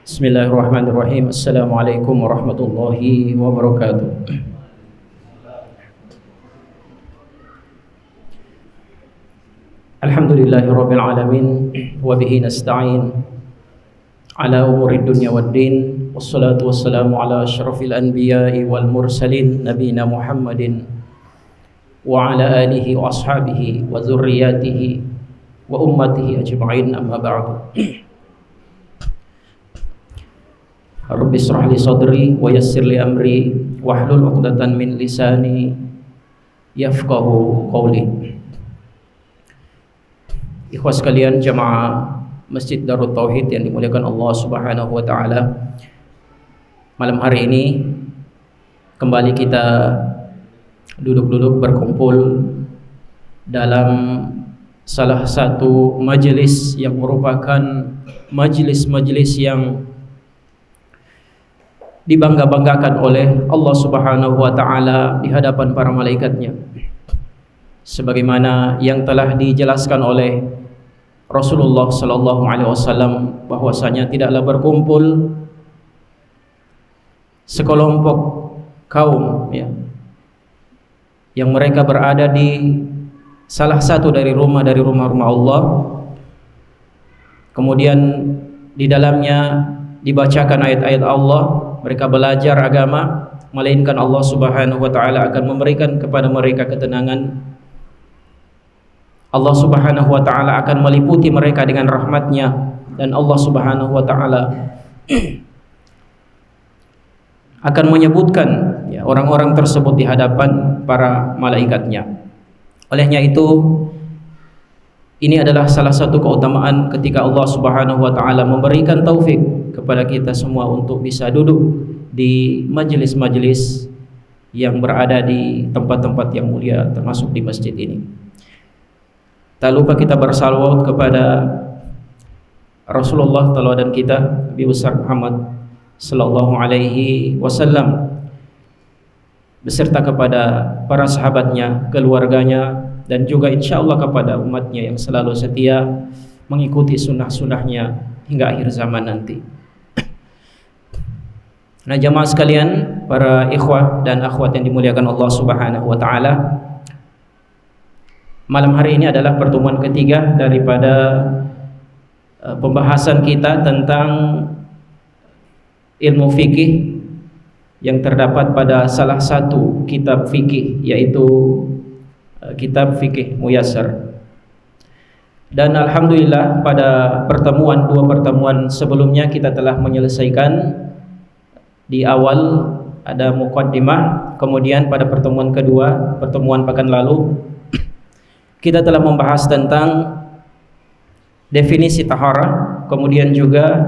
Bismillahirrahmanirrahim. Assalamualaikum warahmatullahi wabarakatuh. Alhamdulillahirabbil alamin wa bihi nasta'in ala umurid dunya waddin wassalatu wassalamu ala asyrafil anbiya'i wal mursalin nabiyina Muhammadin wa ala alihi wa ashabihi wa dzurriyyatihi wa ummatihi ajma'in, amma ba'du. Rabbi shrah li sadri wa yassir li amri wahlul 'uqdatam min lisani yafqahu qawli. Ikhwas sekalian, jamaah Masjid Darut Tauhid yang dimuliakan Allah Subhanahu wa taala. Malam hari ini kembali kita duduk-duduk berkumpul dalam salah satu majelis yang merupakan majelis-majelis yang dibangga-banggakan oleh Allah Subhanahu wa taala di hadapan para malaikatnya, sebagaimana yang telah dijelaskan oleh Rasulullah sallallahu alaihi wasallam bahwasanya tidaklah berkumpul sekelompok kaum yang mereka berada di salah satu dari rumah-rumah Allah, kemudian di dalamnya dibacakan ayat-ayat Allah, mereka belajar agama, melainkan Allah Subhanahu wa taala akan memberikan kepada mereka ketenangan. Allah Subhanahu wa taala akan meliputi mereka dengan rahmatnya, dan Allah Subhanahu wa taala akan menyebutkan orang-orang tersebut di hadapan para malaikatnya. Olehnya itu, ini adalah salah satu keutamaan ketika Allah Subhanahu wa taala memberikan taufik kepada kita semua untuk bisa duduk di majelis-majelis yang berada di tempat-tempat yang mulia, termasuk di masjid ini. Tak lupa kita bersalawat kepada Rasulullah teladan kita, Nabi besar Muhammad sallallahu alaihi wasallam, beserta kepada para sahabatnya, keluarganya, dan juga insyaallah kepada umatnya yang selalu setia mengikuti sunnah-sunnahnya hingga akhir zaman nanti. Nah, jamaah sekalian, para ikhwah dan akhwat yang dimuliakan Allah Subhanahu wa taala, malam hari ini adalah pertemuan ketiga daripada pembahasan kita tentang ilmu fikih yang terdapat pada salah satu kitab fikih, yaitu kitab fikih Muyassar. Dan alhamdulillah pada dua pertemuan sebelumnya kita telah menyelesaikan. Di awal ada muqaddimah, kemudian pada pertemuan kedua, pertemuan pekan lalu, kita telah membahas tentang definisi taharah, kemudian juga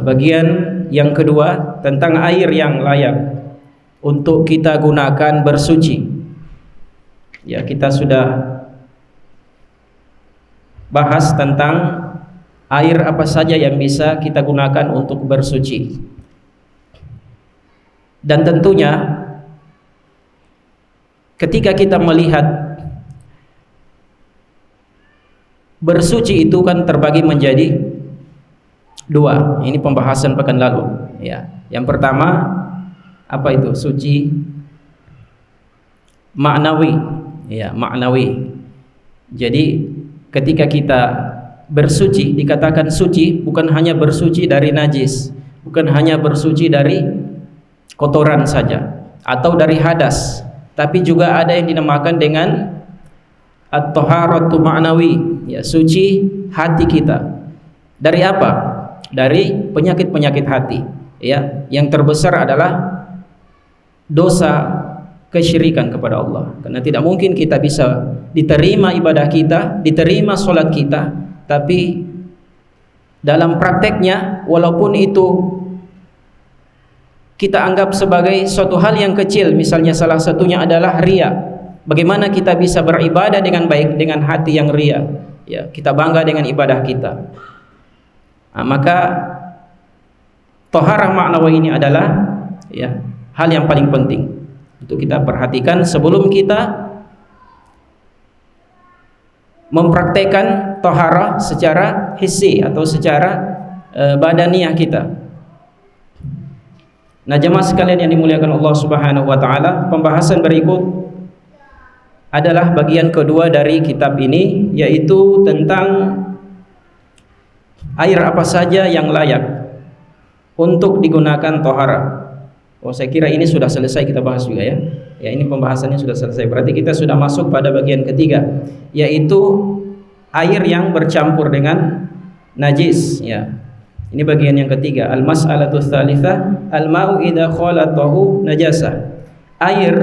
bagian yang kedua tentang air yang layak untuk kita gunakan bersuci. Ya, kita sudah bahas tentang air apa saja yang bisa kita gunakan untuk bersuci. Dan tentunya ketika kita melihat bersuci itu kan terbagi menjadi dua. Ini pembahasan pekan lalu ya. Yang pertama, apa itu? Suci maknawi. Ya, maknawi. Jadi ketika kita bersuci, dikatakan suci bukan hanya bersuci dari najis, bukan hanya bersuci dari kotoran saja atau dari hadas, tapi juga ada yang dinamakan dengan at-taharatu ma'nawi, ya, suci hati kita. Dari apa? Dari penyakit-penyakit hati, ya. Yang terbesar adalah dosa kesyirikan kepada Allah. Karena tidak mungkin kita bisa diterima ibadah kita, diterima sholat kita, tapi dalam prakteknya walaupun itu kita anggap sebagai suatu hal yang kecil, misalnya salah satunya adalah riya. Bagaimana kita bisa beribadah dengan baik dengan hati yang riya? Ya, kita bangga dengan ibadah kita. Nah, maka thaharah ma'nawi ini adalah hal yang paling penting untuk kita perhatikan sebelum kita mempraktekkan taharah secara hissi atau secara badaniyah kita. Nah, jemaah sekalian yang dimuliakan Allah Subhanahu wa taala, pembahasan berikut adalah bagian kedua dari kitab ini, yaitu tentang air apa saja yang layak untuk digunakan tohara. Oh, saya kira ini sudah selesai kita bahas juga ya. Ya, ini pembahasannya sudah selesai. Berarti kita sudah masuk pada bagian ketiga, yaitu air yang bercampur dengan najis ya. Ini bagian yang ketiga. Al-mas'alatu tsalitsah, al-ma'u idza khalatahu najasah. Air,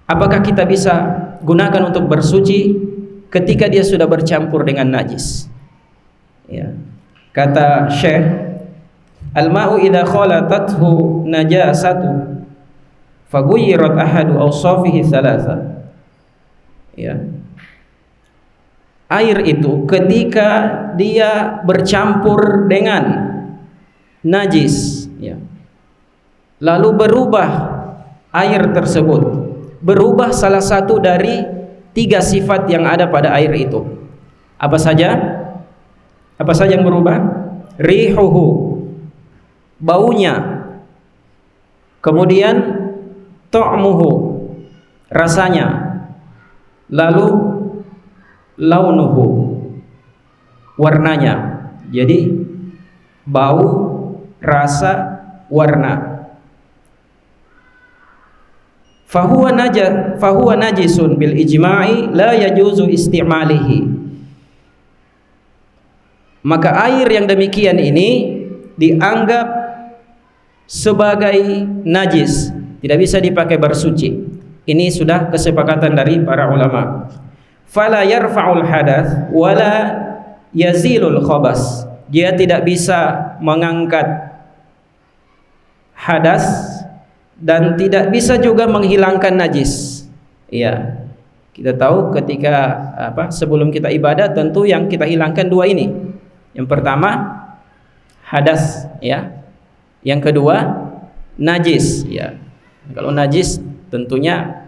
apakah kita bisa gunakan untuk bersuci ketika dia sudah bercampur dengan najis? Ya. Kata Syekh, al-ma'u idza khalatathu najasatu faghayyarat ahadu awsafihi tsalatsa. Ya. Air itu ketika dia bercampur dengan najis ya, lalu berubah air tersebut, berubah salah satu dari 3 sifat yang ada pada air itu. Apa saja? Apa saja yang berubah? Rihuhu, baunya. Kemudian ta'muhu, rasanya. Lalu launuhu, warnanya. Jadi bau, rasa, warna. Fahuwa najisun bil ijma'i la yajuzu istimalihi. Maka air yang demikian ini dianggap sebagai najis, tidak bisa dipakai bersuci. Ini sudah kesepakatan dari para ulama. Fala yarfa'ul hadath wala yazilul khabas. Dia tidak bisa mengangkat hadas dan tidak bisa juga menghilangkan najis. Iya. Kita tahu ketika sebelum kita ibadah tentu yang kita hilangkan 2 ini. Yang pertama hadas ya. Yang kedua najis ya. Kalau najis tentunya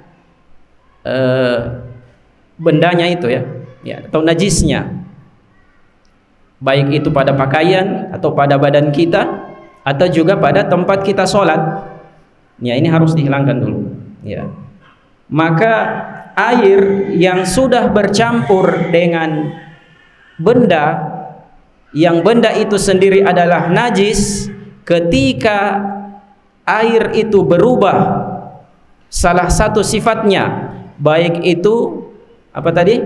bendanya itu ya, atau najisnya, baik itu pada pakaian atau pada badan kita atau juga pada tempat kita sholat ya, ini harus dihilangkan dulu ya. Maka air yang sudah bercampur dengan benda, yang benda itu sendiri adalah najis, ketika air itu berubah salah satu sifatnya, baik itu apa tadi?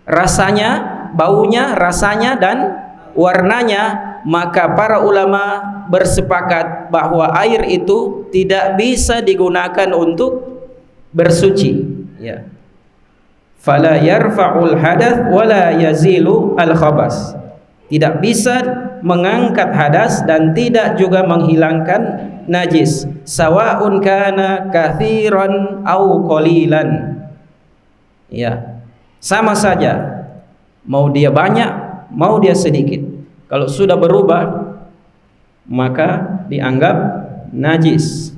Rasanya, baunya, rasanya dan warnanya, maka para ulama bersepakat bahwa air itu tidak bisa digunakan untuk bersuci ya. Fala yarfa'ul hadath wala yazilu al khabas. Tidak bisa mengangkat hadas dan tidak juga menghilangkan najis. Sawa'un kana kathiran au qalilan. Ya, sama saja, mau dia banyak, mau dia sedikit. Kalau sudah berubah, maka dianggap najis.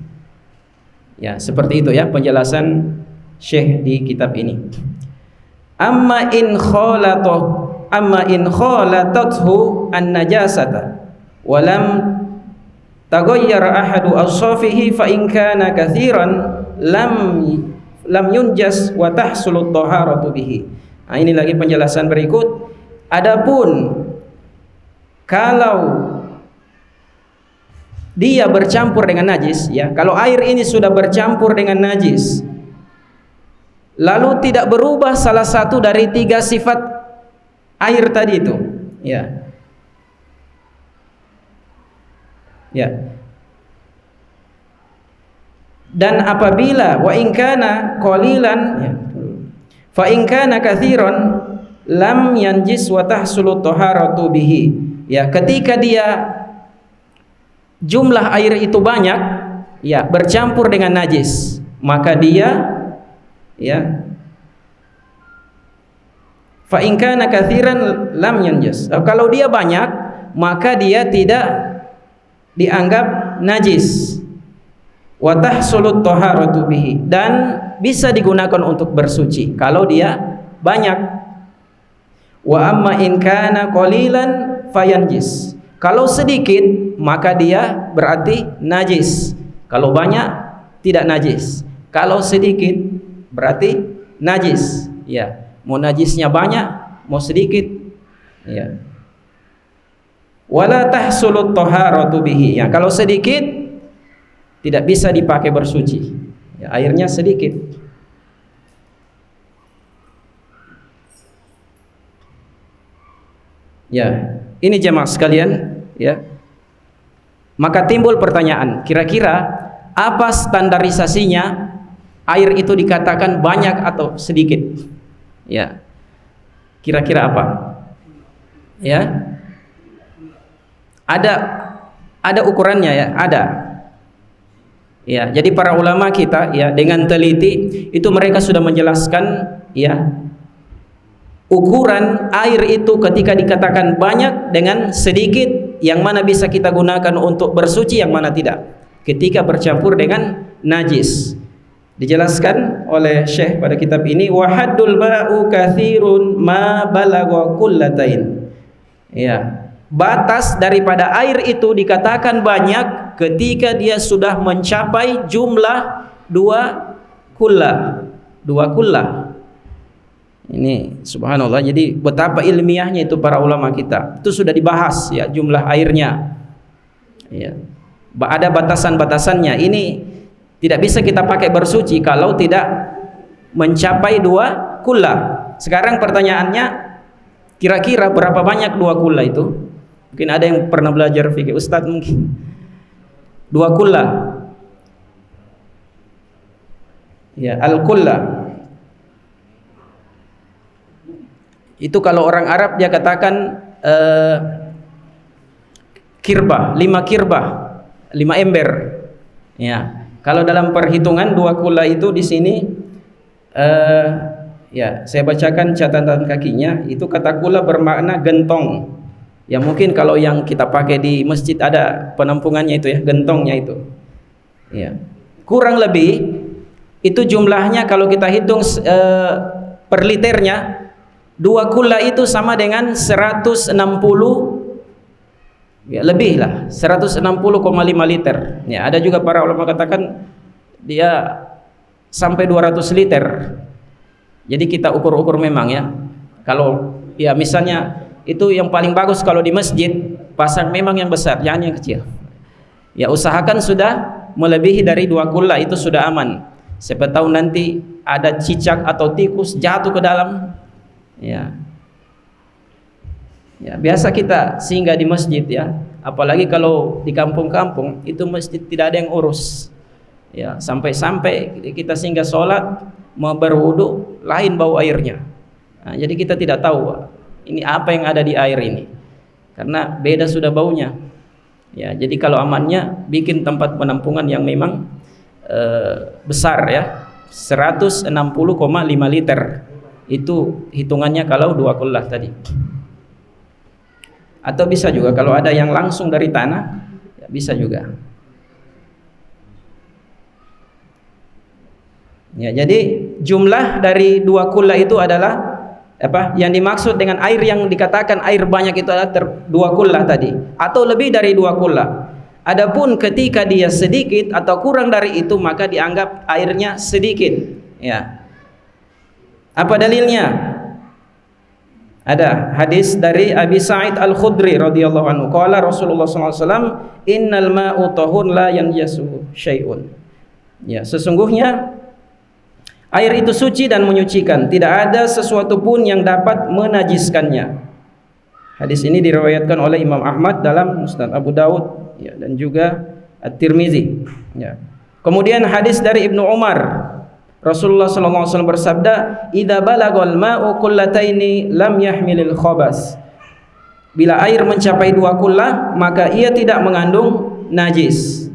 Ya, seperti itu ya penjelasan Syekh di kitab ini. Amma in khalatathu an-najasata wa lam taghayyar ahadu awsafihi fa in kana katsiran lam yunjas wa tahsulut taharatu bihi. Nah, ini lagi penjelasan berikut. Adapun kalau dia bercampur dengan najis ya, kalau air ini sudah bercampur dengan najis lalu tidak berubah salah satu dari 3 sifat air tadi itu ya. Ya. Dan apabila wa in kana qalilan ya, fa in kana katsiran lam yanjis wa tahsulu taharatu bihi ya, ketika dia jumlah air itu banyak ya, bercampur dengan najis, maka dia ya, fa in kana katsiran lam yanjis, kalau dia banyak maka dia tidak dianggap najis. Wa tahsulut taharatu bihi, dan bisa digunakan untuk bersuci kalau dia banyak. Wa amma in kana qalilan fayanjis. Kalau sedikit maka dia berarti najis. Kalau banyak tidak najis. Kalau sedikit berarti najis. Ya, mau najisnya banyak, mau sedikit. Ya. Wala tahsulut taharatu bihi. Ya, kalau sedikit tidak bisa dipakai bersuci. Ya, airnya sedikit. Ya, ini jemaah sekalian, ya. Maka timbul pertanyaan, kira-kira apa standarisasinya air itu dikatakan banyak atau sedikit? Ya. Kira-kira apa? Ya. Ada ukurannya ya, ada. Ya, jadi para ulama kita ya dengan teliti itu mereka sudah menjelaskan ya ukuran air itu ketika dikatakan banyak dengan sedikit, yang mana bisa kita gunakan untuk bersuci, yang mana tidak ketika bercampur dengan najis. Dijelaskan oleh Syekh pada kitab ini, wa haddul ma'u katsirun ma balagha kullatain. Ya, batas daripada air itu dikatakan banyak ketika dia sudah mencapai jumlah dua kullah. Ini subhanallah, jadi betapa ilmiahnya itu para ulama kita. Itu sudah dibahas ya jumlah airnya. Ya. Ada batasan-batasannya. Ini tidak bisa kita pakai bersuci kalau tidak mencapai 2 kullah. Sekarang pertanyaannya, kira-kira berapa banyak 2 kullah itu? Mungkin ada yang pernah belajar fikih, Ustadz mungkin. 2 kullah. Ya, al-kullah. Itu kalau orang Arab dia katakan kirbah, 5 kirbah, 5 ember. Ya, kalau dalam perhitungan 2 kullah itu di sini ya, saya bacakan catatan kakinya, itu kata kullah bermakna gentong. Ya mungkin kalau yang kita pakai di masjid ada penampungannya itu ya, gentongnya itu. Ya. Kurang lebih itu jumlahnya kalau kita hitung per liternya, 2 kullah itu sama dengan 160 ya lebih lah, 160,5 liter. Ya, ada juga para ulama katakan dia sampai 200 liter. Jadi kita ukur-ukur memang ya. Kalau ya misalnya itu yang paling bagus kalau di masjid pasang memang yang besar, jangan yang kecil. Ya usahakan sudah melebihi dari 2 kullah, itu sudah aman. Siapa tahu nanti ada cicak atau tikus jatuh ke dalam. Ya. Ya, biasa kita singgah di masjid ya. Apalagi kalau di kampung-kampung itu masjid tidak ada yang urus. Ya, sampai-sampai kita singgah sholat mau berwudu lain bau airnya. Nah, jadi kita tidak tahu ini apa yang ada di air ini. Karena beda sudah baunya. Ya, jadi kalau amannya bikin tempat penampungan yang memang besar ya. 160,5 liter. Itu hitungannya kalau 2 kullah tadi. Atau bisa juga kalau ada yang langsung dari tanah, ya bisa juga. Ya, jadi jumlah dari 2 kullah itu adalah apa? Yang dimaksud dengan air yang dikatakan air banyak itu adalah 2 kullah tadi, atau lebih dari 2 kullah. Adapun ketika dia sedikit atau kurang dari itu maka dianggap airnya sedikit. Ya. Apa dalilnya? Ada hadis dari Abi Sa'id Al-Khudri radhiyallahu anhu, qala Rasulullah sallallahu alaihi wasallam, innal ma'u tahur la yanjasu syai'un. Ya, sesungguhnya air itu suci dan menyucikan, tidak ada sesuatu pun yang dapat menajiskannya. Hadis ini diriwayatkan oleh Imam Ahmad dalam Musnad Abu Daud ya, dan juga At-Tirmizi ya. Kemudian hadis dari Ibnu Umar, Rasulullah sallallahu alaihi wasallam bersabda, "Idza balagal ma'u qullataini lam yahmilil khabas." Bila air mencapai 2 kullah, maka ia tidak mengandung najis.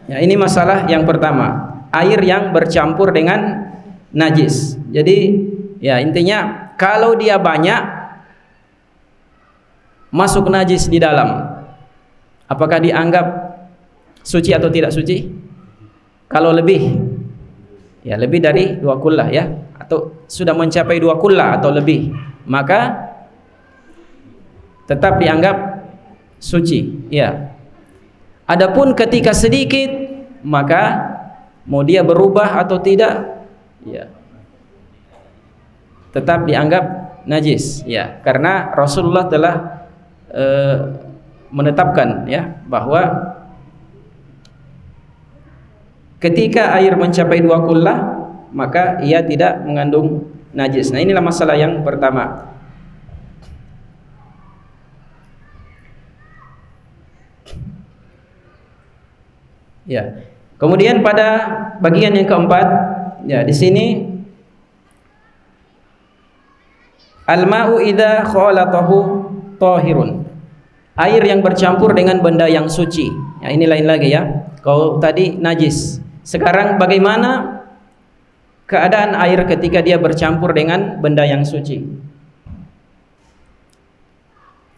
Ya, ini masalah yang pertama, air yang bercampur dengan najis. Jadi, ya intinya kalau dia banyak masuk najis di dalam, apakah dianggap suci atau tidak suci? Kalau lebih, ya lebih dari 2 kullah ya, atau sudah mencapai 2 kullah atau lebih, maka tetap dianggap suci. Ya. Adapun ketika sedikit, maka mau dia berubah atau tidak, ya, tetap dianggap najis. Ya, karena Rasulullah telah menetapkan, ya, bahwa ketika air mencapai 2 kullah, maka ia tidak mengandung najis. Nah, inilah masalah yang pertama. Ya. Kemudian pada bagian yang keempat, ya, di sini al-ma'u idza khalatahu tahirun. Air yang bercampur dengan benda yang suci. Ya, ini lain lagi, ya. Kalau tadi najis, sekarang bagaimana keadaan air ketika dia bercampur dengan benda yang suci?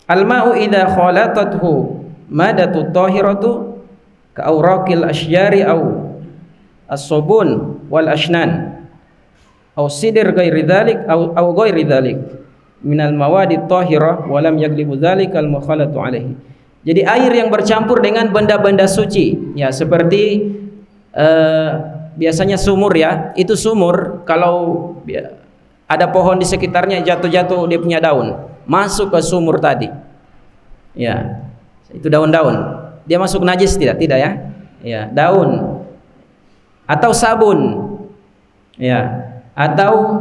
Al-ma'u idza khalatathu madatu tahiratu ka awraqil asyjari aw as-subun wal ashnan aw sidir ghairi dzalik aw ghairi dzalik minal mawadi tahirah wa lam yaglibu dzalikal mukhalatu alaihi. Jadi air yang bercampur dengan benda-benda suci, ya, seperti biasanya sumur, ya. Itu sumur kalau ada pohon di sekitarnya, jatuh-jatuh dia punya daun, masuk ke sumur tadi. Ya. Itu daun-daun. Dia masuk najis tidak? Tidak, ya. Ya, daun atau sabun. Ya, atau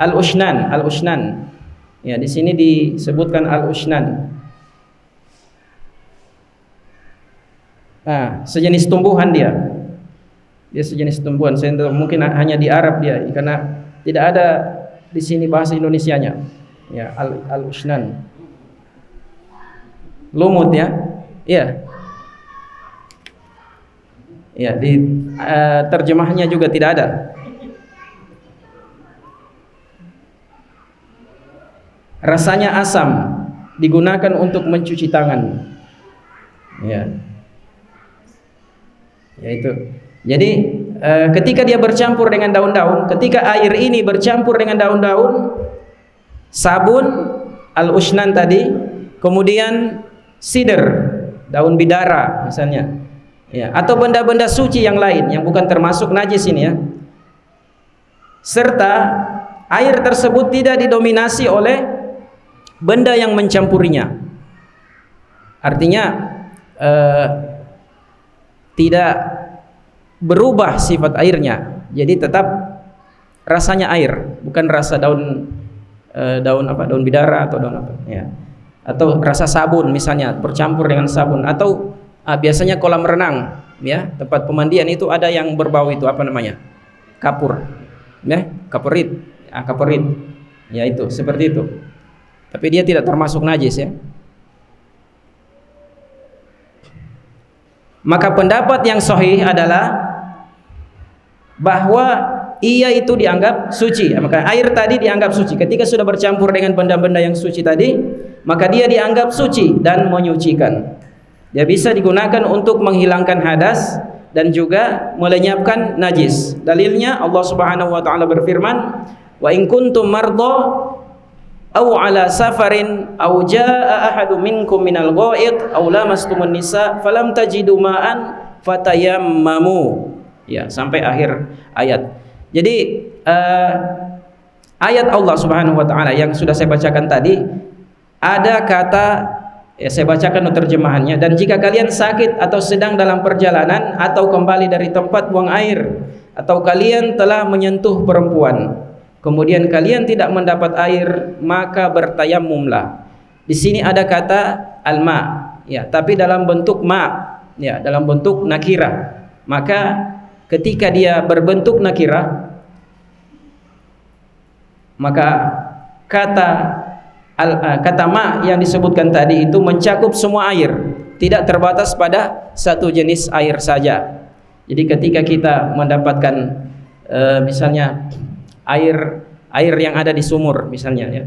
al-ushnan, al-ushnan. Ya, di sini disebutkan al-ushnan. Nah, sejenis tumbuhan dia. Dia sejenis tumbuhan. Saya tahu, mungkin hanya di Arab dia, karena tidak ada di sini bahasa Indonesianya. Ya, al-ushnan. Lumut, ya. Iya. Ya, di terjemahnya juga tidak ada. Rasanya asam, digunakan untuk mencuci tangan. Ya. Ya, itu. Jadi ketika dia bercampur dengan daun-daun, ketika air ini bercampur dengan daun-daun, sabun, al-ushnan tadi, kemudian sider, daun bidara misalnya, ya, atau benda-benda suci yang lain yang bukan termasuk najis ini, ya, serta air tersebut tidak didominasi oleh benda yang mencampurinya, artinya tidak berubah sifat airnya, jadi tetap rasanya air, bukan rasa daun daun bidara atau daun apa, ya, atau rasa sabun misalnya bercampur dengan sabun, atau biasanya kolam renang, ya, tempat pemandian itu ada yang berbau, itu apa namanya, kapur, ya, kapurit, kapurit, ya, itu seperti itu, tapi dia tidak termasuk najis, ya. Maka pendapat yang sahih adalah bahwa ia itu dianggap suci. Maka air tadi dianggap suci ketika sudah bercampur dengan benda-benda yang suci tadi, maka dia dianggap suci dan menyucikan. Dia bisa digunakan untuk menghilangkan hadas dan juga melenyapkan najis. Dalilnya Allah Subhanahu wa taala berfirman, "Wa in kuntum mardha aw ala safarin aw jaa ahadu minkum minal ghaid aw lamastumun nisa falam tajidu ma'an fatayammamu." Ya, sampai akhir ayat. Jadi ayat Allah Subhanahu wa taala yang sudah saya bacakan tadi ada kata, ya, saya bacakan terjemahannya, dan jika kalian sakit atau sedang dalam perjalanan atau kembali dari tempat buang air atau kalian telah menyentuh perempuan kemudian kalian tidak mendapat air, maka bertayamumlah. Di sini ada kata alma, ya, tapi dalam bentuk ma, ya, dalam bentuk nakirah. Maka ketika dia berbentuk nakirah, maka kata ma yang disebutkan tadi itu mencakup semua air, tidak terbatas pada satu jenis air saja. Jadi ketika kita mendapatkan misalnya air yang ada di sumur misalnya, ya,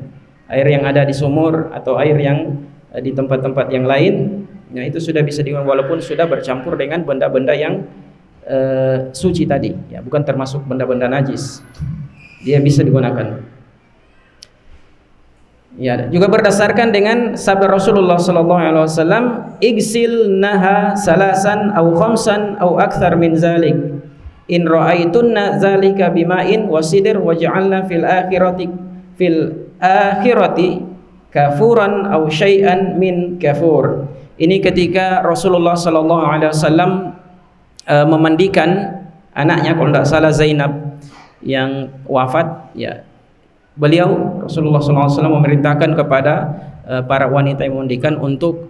air yang ada di sumur atau air yang di tempat-tempat yang lain, ya, itu sudah bisa digunakan walaupun sudah bercampur dengan benda-benda yang suci tadi, ya, bukan termasuk benda-benda najis. dia bisa digunakan. Ya, juga berdasarkan dengan sabda Rasulullah sallallahu alaihi wasallam, "Igsil naha salasan aw khamsan aw akthar min zalik. In ra'aitunna zalika bima'in wasidir waj'alna fil akhirati kafuran aw syai'an min kafur." Ini ketika Rasulullah sallallahu alaihi wasallam memandikan anaknya, kalau tidak salah Zainab, yang wafat, ya. Beliau Rasulullah SAW memerintahkan kepada para wanita yang memandikan untuk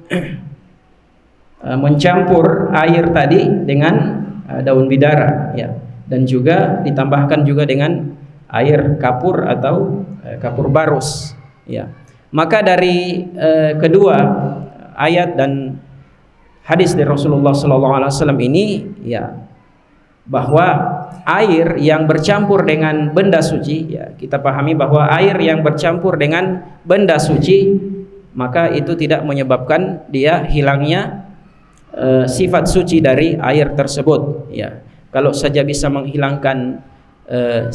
mencampur air tadi dengan daun bidara, ya, dan juga ditambahkan juga dengan air kapur atau kapur barus, ya. Maka dari kedua ayat dan hadis dari Rasulullah SAW ini, ya, bahwa air yang bercampur dengan benda suci, ya, kita pahami bahwa air yang bercampur dengan benda suci, maka itu tidak menyebabkan dia hilangnya sifat suci dari air tersebut, ya. Kalau saja bisa menghilangkan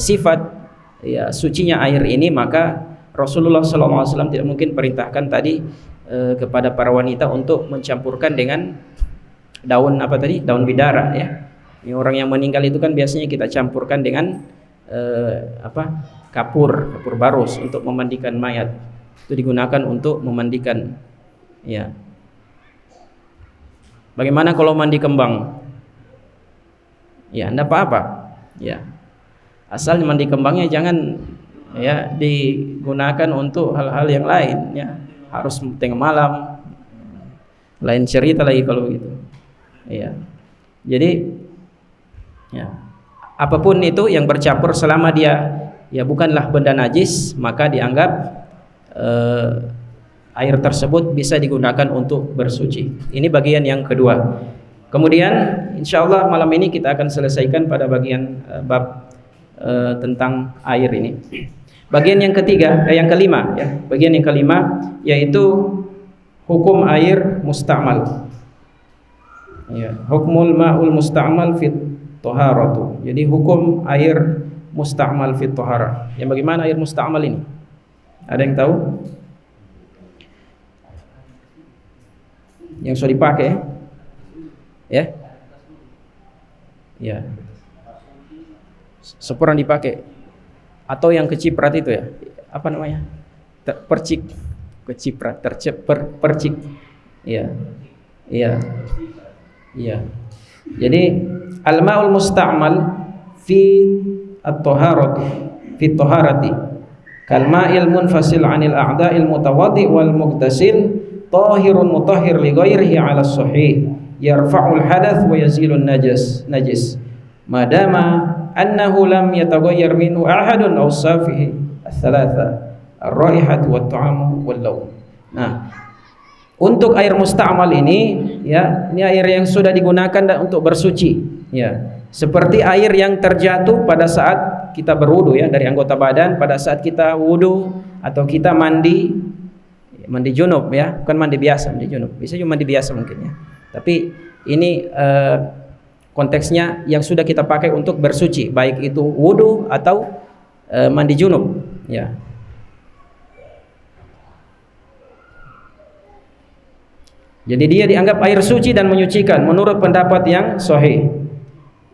sifat, ya, sucinya air ini, maka Rasulullah SAW tidak mungkin perintahkan tadi kepada para wanita untuk mencampurkan dengan daun apa tadi, daun bidara, ya. Ini orang yang meninggal itu kan biasanya kita campurkan dengan kapur barus untuk memandikan mayat. Itu digunakan untuk memandikan, ya. Bagaimana kalau mandi kembang? Ya, enggak apa-apa, ya. Asal mandi kembangnya jangan, ya, digunakan untuk hal-hal yang lain, ya. Harus tengah malam, lain cerita lagi kalau begitu, ya. Jadi, ya, apapun itu yang bercampur selama dia, ya, bukanlah benda najis, maka dianggap air tersebut bisa digunakan untuk bersuci. Ini bagian yang kedua. Kemudian insyaallah malam ini kita akan selesaikan pada bagian bab tentang air ini. Bagian yang ketiga, yang kelima, ya. Bagian yang kelima yaitu hukum air musta'mal. Ya, hukmul ma'ul musta'mal fit taharatu. Jadi hukum air musta'mal fit taharah. Yang bagaimana air musta'mal ini? Ada yang tahu? Yang sudah dipakai, ya? Ya. Sepurang dipakai. Atau yang keciprat itu, ya? Apa namanya? Percik. Keciprat, percik. Ya. Iya. Iya. Jadi al-ma'ul musta'mal fi at-taharati, fi at-taharati kal ma'il munfasil 'anil a'da'il mutawaddi wal mughtasil tahirun mutahhir li ghairihi 'ala as-sahih yarfa'ul hadath wa yazilun najis madama annahu lam yataghayyar minhu ahadun aw safihi ats-tsalatsa ar-raihatu wat-ta'amu wal-lawn. Nah, untuk air musta'mal ini, ya, ini air yang sudah digunakan untuk bersuci, ya. Seperti air yang terjatuh pada saat kita berwudu, ya, dari anggota badan pada saat kita wudu atau kita mandi junub, ya, bukan mandi biasa, mandi junub. Bisa juga mandi biasa mungkin, ya. Tapi ini konteksnya yang sudah kita pakai untuk bersuci, baik itu wudu atau mandi junub, ya. Jadi dia dianggap air suci dan menyucikan menurut pendapat yang sahih.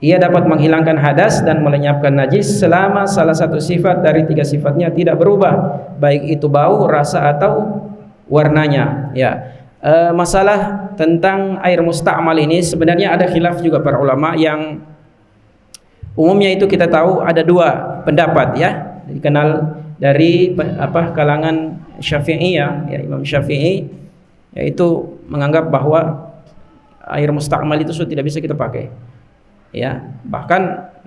Ia dapat menghilangkan hadas dan melenyapkan najis selama salah satu sifat dari tiga sifatnya tidak berubah, baik itu bau, rasa atau warnanya, ya. Masalah tentang air musta'mal ini sebenarnya ada khilaf juga para ulama, yang umumnya itu kita tahu ada dua pendapat, ya. Dikenal dari kalangan Syafi'iyah, ya, Imam Syafi'i, yaitu menganggap bahwa air musta'mal itu sudah tidak bisa kita pakai, ya. Bahkan,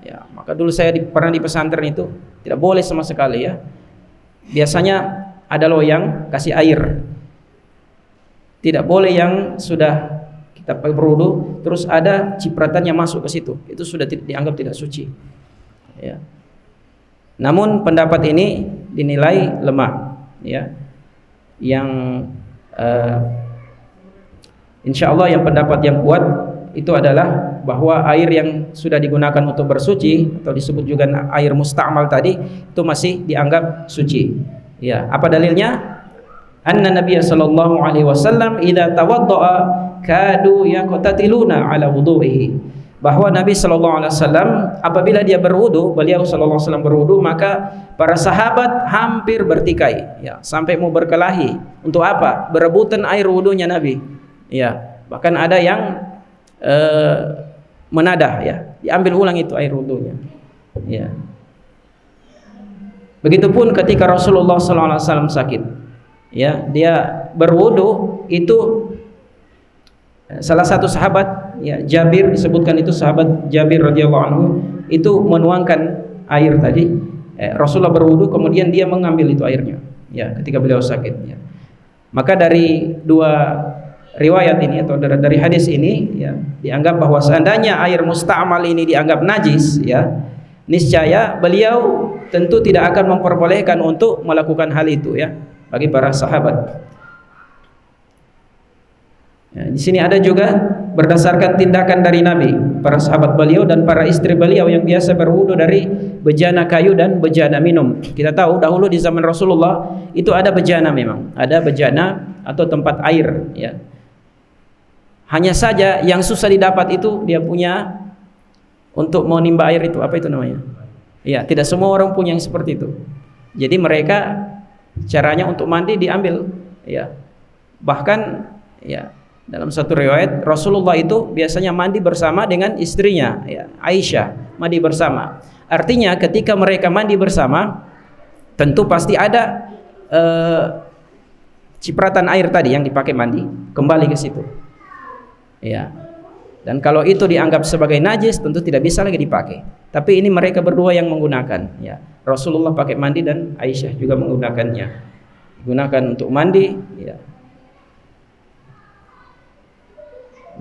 ya, maka dulu saya pernah di pesantren itu tidak boleh sama sekali, ya. Biasanya ada loyang kasih air, tidak boleh yang sudah kita berwudu terus ada cipratan yang masuk ke situ, itu sudah dianggap tidak suci, ya. Namun pendapat ini dinilai lemah, ya. Yang insya Allah yang pendapat yang kuat itu adalah bahwa air yang sudah digunakan untuk bersuci atau disebut juga air musta'mal tadi itu masih dianggap suci. Ya, apa dalilnya? Anna Nabiy sallallahu alaihi wasallam idza tawaddaa kadu yaqtatiluna ala wudu'ihi. Bahwa Nabi sallallahu alaihi wasallam apabila dia berwudu, beliau sallallahu alaihi wasallam berwudu, maka para sahabat hampir bertikai, ya, sampai mau berkelahi. Untuk apa? Berebutan air wudunya Nabi. Ya, bahkan ada yang menadah, ya, diambil ulang itu air wudunya. Ya. Begitupun ketika Rasulullah sallallahu alaihi wasallam sakit. Ya, dia berwudu, itu salah satu sahabat, ya, Jabir, disebutkan itu sahabat Jabir radhiyallahu anhu, itu menuangkan air tadi. Rasulullah berwudu, kemudian dia mengambil itu airnya, ya, ketika beliau sakit. Ya. Maka dari dua riwayat ini atau dari hadis ini, ya, dianggap bahwa seandainya air musta'mal ini dianggap najis, ya, niscaya beliau tentu tidak akan memperbolehkan untuk melakukan hal itu, ya, bagi para sahabat. Ya, di sini ada juga berdasarkan tindakan dari Nabi, para sahabat beliau dan para istri beliau yang biasa berwudu dari bejana kayu dan bejana minum. Kita tahu dahulu di zaman Rasulullah itu ada bejana, memang ada bejana atau tempat air, ya. Hanya saja yang susah didapat itu dia punya untuk menimba air itu, apa itu namanya? Ya, tidak semua orang punya yang seperti itu. Jadi mereka caranya untuk mandi diambil, ya. Bahkan, ya, dalam satu riwayat Rasulullah itu biasanya mandi bersama dengan istrinya, ya, Aisyah, mandi bersama. Artinya ketika mereka mandi bersama, tentu pasti ada cipratan air tadi yang dipakai mandi kembali ke situ. Ya. Dan kalau itu dianggap sebagai najis, tentu tidak bisa lagi dipakai. Tapi ini mereka berdua yang menggunakan, ya. Rasulullah pakai mandi dan Aisyah juga menggunakannya. Digunakan untuk mandi, ya.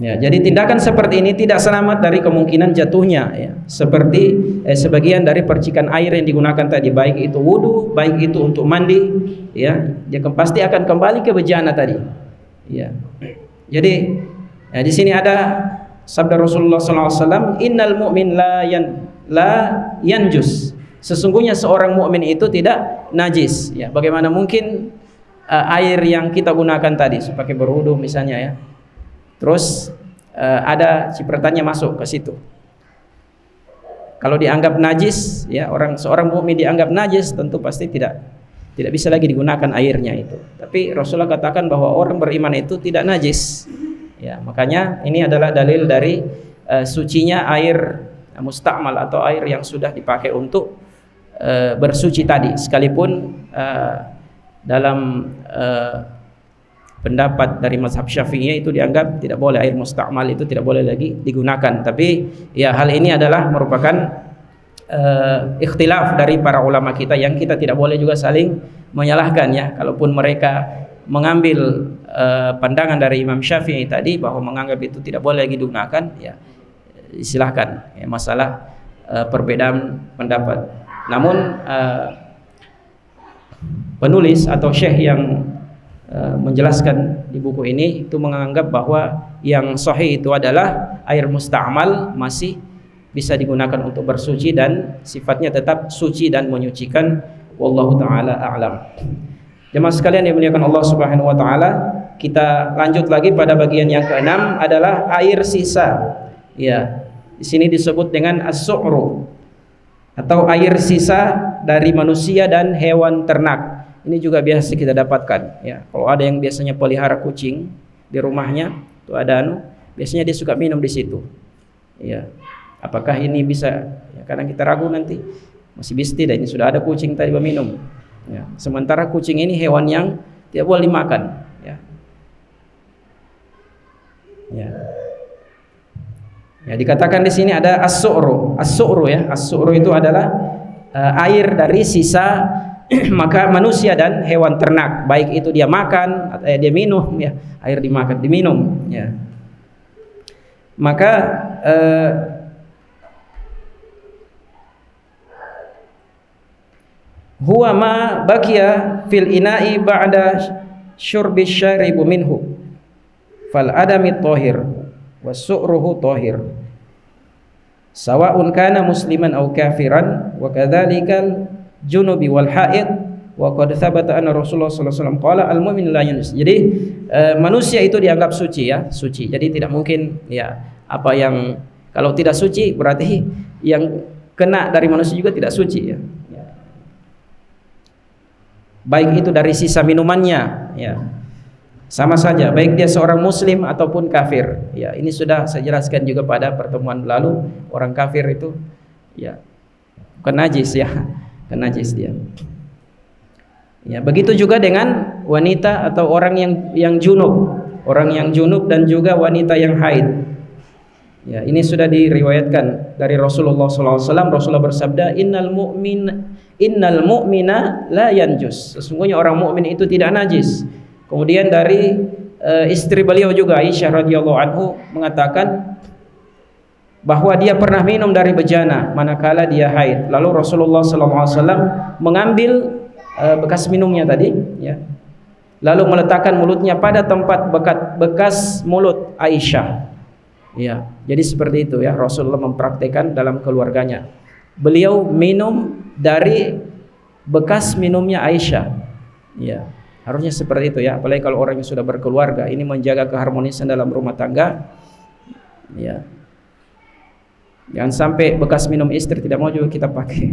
Ya, jadi tindakan seperti ini tidak selamat dari kemungkinan jatuhnya, ya. Seperti sebagian dari percikan air yang digunakan tadi, baik itu wudu, baik itu untuk mandi, ya. Dia pasti akan kembali ke bejana tadi. Ya. Jadi, ya, di sini ada sabda Rasulullah SAW, innal mu'min la yanjus. Sesungguhnya seorang mukmin itu tidak najis. Ya, bagaimana mungkin air yang kita gunakan tadi sebagai berwudu misalnya, ya, terus ada cipratannya masuk ke situ. Kalau dianggap najis, ya, seorang mukmin dianggap najis, tentu pasti tidak bisa lagi digunakan airnya itu. Tapi Rasulullah katakan bahwa orang beriman itu tidak najis. Ya, makanya ini adalah dalil dari sucinya air musta'mal atau air yang sudah dipakai untuk bersuci tadi, sekalipun dalam pendapat dari mazhab Syafi'iyah itu dianggap tidak boleh, air musta'mal itu tidak boleh lagi digunakan. Tapi ya, hal ini adalah merupakan ikhtilaf dari para ulama kita yang kita tidak boleh juga saling menyalahkan, ya. Kalaupun mereka mengambil pandangan dari Imam Syafi'i tadi bahwa menganggap itu tidak boleh lagi digunakan, ya, silahkan, ya, masalah perbedaan pendapat. Namun penulis atau syekh yang menjelaskan di buku ini itu menganggap bahwa yang sahih itu adalah air musta'mal masih bisa digunakan untuk bersuci dan sifatnya tetap suci dan menyucikan. Wallahu taala a'lam. Jemaah sekalian yang dimuliakan Allah Subhanahu wa taala, kita lanjut lagi pada bagian yang keenam adalah air sisa. Ya, di sini disebut dengan as-su'ru atau air sisa dari manusia dan hewan ternak. Ini juga biasa kita dapatkan, ya. Kalau ada yang biasanya pelihara kucing di rumahnya, tuh ada biasanya dia suka minum di situ. Ya. Apakah ini bisa? Ya, kadang kita ragu nanti masih bisa tidak, ini sudah ada kucing tadi minum. Ya. Sementara kucing ini hewan yang tidak boleh dimakan, ya. Ya. Ya, dikatakan di sini ada as-su'ru. As-su'ru, ya. As-su'ru itu adalah air dari sisa maka manusia dan hewan ternak, baik itu dia makan atau dia minum, ya. Air dimakan, diminum, ya. Maka huwa ma baqiya fil ina'i ba'da syurbi syaribu minhu fal adami thahir. wasu'ruhu tahir. Sawa'un kana musliman aw kafiran wa kadzalikal junubi wal haid wa qad thabata anna Rasulullah sallallahu alaihi wasallam qala al mu'min la yanjus. Jadi manusia itu dianggap suci ya, suci. Jadi tidak mungkin ya apa yang kalau tidak suci berarti yang kena dari manusia juga tidak suci ya. Baik itu dari sisa minumannya ya. Sama saja baik dia seorang muslim ataupun kafir. Ya, ini sudah saya jelaskan juga pada pertemuan lalu, orang kafir itu ya bukan najis ya, bukan najis dia. Ya, begitu juga dengan wanita atau orang yang junub, orang yang junub dan juga wanita yang haid. Ya, ini sudah diriwayatkan dari Rasulullah SAW. Rasulullah bersabda, innal mu'mina la yanjus. Sesungguhnya orang mukmin itu tidak najis. Kemudian dari istri beliau juga Aisyah radhiyallahu anhu mengatakan bahwa dia pernah minum dari bejana manakala dia haid. Lalu Rasulullah SAW mengambil bekas minumnya tadi ya, lalu meletakkan mulutnya pada tempat bekas mulut Aisyah ya. Jadi seperti itu ya, Rasulullah mempraktikkan dalam keluarganya. Beliau minum dari bekas minumnya Aisyah ya. Harusnya seperti itu ya, apalagi kalau orang yang sudah berkeluarga, ini menjaga keharmonisan dalam rumah tangga ya. Jangan sampai bekas minum istri tidak mau juga kita pakai.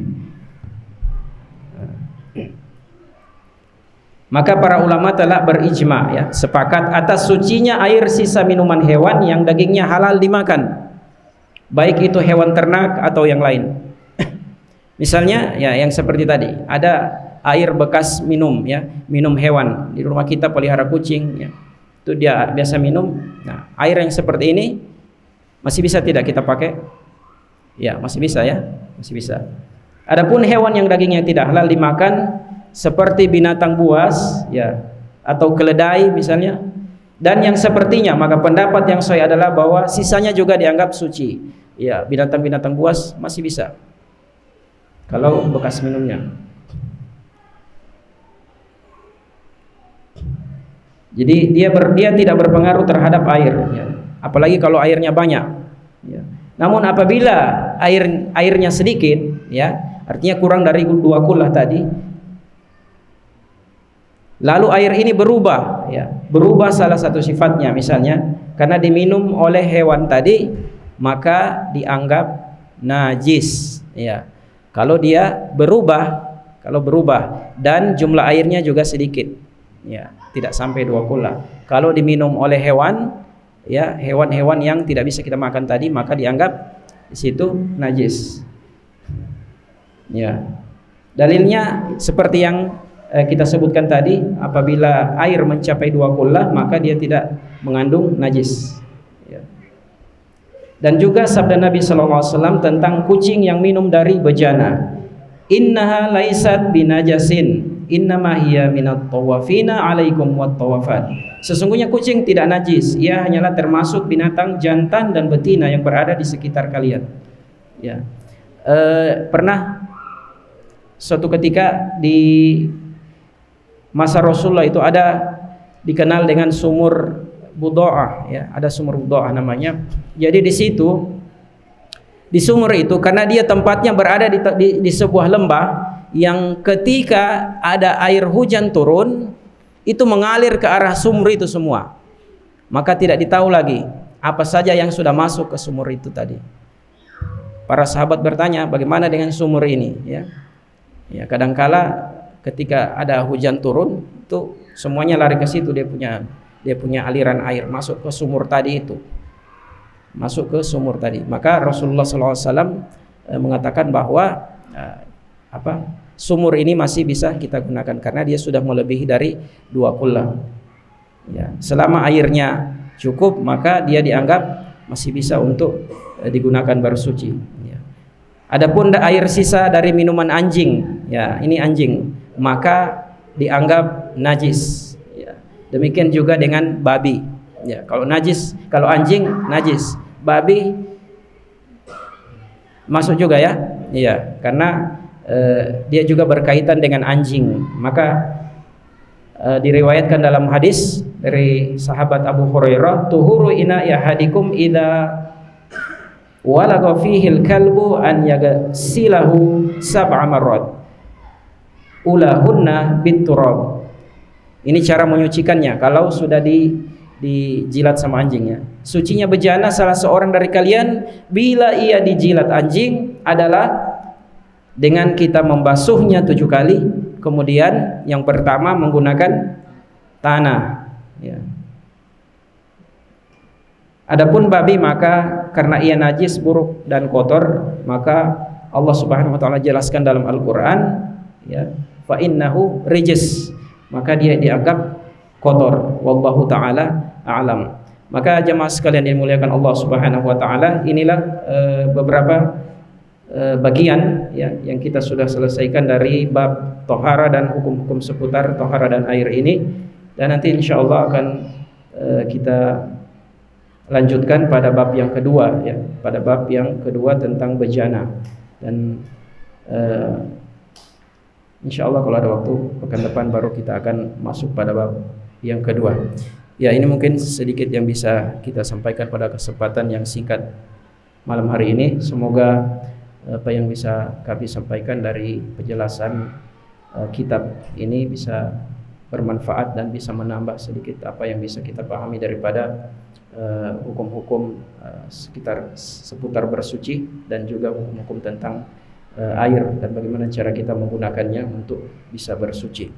Maka para ulama telah berijma ya, sepakat atas sucinya air sisa minuman hewan yang dagingnya halal dimakan, baik itu hewan ternak atau yang lain. Misalnya ya yang seperti tadi, ada air bekas minum ya, minum hewan. Di rumah kita pelihara kucing ya, itu dia biasa minum. Nah, air yang seperti ini masih bisa tidak kita pakai? Ya, masih bisa ya, masih bisa. Adapun hewan yang dagingnya tidak halal dimakan seperti binatang buas ya, atau keledai misalnya, dan yang sepertinya, maka pendapat yang sahih adalah bahwa sisanya juga dianggap suci. Ya, binatang-binatang buas masih bisa kalau bekas minumnya. Jadi dia tidak berpengaruh terhadap air ya. Apalagi kalau airnya banyak ya. Namun apabila airnya sedikit ya, artinya kurang dari 2 kullah tadi, lalu air ini berubah ya, berubah salah satu sifatnya misalnya karena diminum oleh hewan tadi, maka dianggap najis ya. Kalau dia berubah dan jumlah airnya juga sedikit ya, tidak sampai 2 kullah. Kalau diminum oleh hewan ya, hewan-hewan yang tidak bisa kita makan tadi, maka dianggap di situ najis ya. Dalilnya seperti yang kita sebutkan tadi, apabila air mencapai 2 kullah maka dia tidak mengandung najis ya. Dan juga sabda Nabi SAW tentang kucing yang minum dari bejana, innaha laisat binajasin innama hiya minat tawafina alaikum wat tawafat. Sesungguhnya kucing tidak najis, ia hanyalah termasuk binatang jantan dan betina yang berada di sekitar kalian ya. Pernah suatu ketika di masa Rasulullah itu ada dikenal dengan sumur Budo'ah ya, ada sumur Budo'ah namanya. Jadi di sumur itu karena dia tempatnya berada di sebuah lembah yang ketika ada air hujan turun itu mengalir ke arah sumur itu semua, maka tidak ditahu lagi apa saja yang sudah masuk ke sumur itu tadi. Para sahabat bertanya, bagaimana dengan sumur ini ya? Ya, kadangkala ketika ada hujan turun itu semuanya lari ke situ, dia punya aliran air masuk ke sumur tadi itu. Masuk ke sumur tadi. Maka Rasulullah SAW mengatakan bahwa sumur ini masih bisa kita gunakan karena dia sudah melebihi dari 2 kullah. Ya, selama airnya cukup maka dia dianggap masih bisa untuk digunakan bersuci. Ya. Adapun air sisa dari minuman anjing, ya ini anjing, maka dianggap najis. Ya. Demikian juga dengan babi. Ya, kalau anjing najis, babi masuk juga ya. Iya, karena dia juga berkaitan dengan anjing. Maka diriwayatkan dalam hadis dari sahabat Abu Hurairah, tuhuru ina'i ahadikum idza walagha fihi al-kalbu an yaghsilahu sab'a marrat ulahunna bit-turab. Ini cara menyucikannya kalau sudah dijilat sama anjingnya. Sucinya bejana salah seorang dari kalian bila ia dijilat anjing adalah dengan kita membasuhnya 7 kali. Kemudian yang pertama menggunakan tanah, ya. Adapun babi maka karena ia najis, buruk dan kotor, maka Allah Subhanahu wa taala jelaskan dalam Al-Qur'an, ya, fa innahu rijs, maka dia dianggap kotor. Wallahu taala a'lam. Maka jemaah sekalian yang dimuliakan Allah Subhanahu wa taala, inilah beberapa bagian, ya, yang kita sudah selesaikan dari bab tohara dan hukum-hukum seputar tohara dan air ini, dan nanti insyaallah akan kita lanjutkan pada bab yang kedua, ya, pada bab yang kedua tentang bejana. Dan insyaallah kalau ada waktu pekan depan baru kita akan masuk pada bab yang kedua. Ya, ini mungkin sedikit yang bisa kita sampaikan pada kesempatan yang singkat malam hari ini. Semoga apa yang bisa kami sampaikan dari penjelasan kitab ini bisa bermanfaat dan bisa menambah sedikit apa yang bisa kita pahami daripada hukum-hukum seputar bersuci dan juga hukum-hukum tentang air dan bagaimana cara kita menggunakannya untuk bisa bersuci.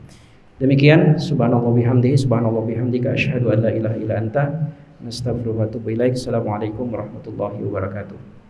Demikian, subhanallah bihamdihi, subhanallah bihamdika, asyhadu an la ilaha illa anta, nastaghfiruka wa atubu ilaik. Assalamualaikum warahmatullahi wabarakatuh.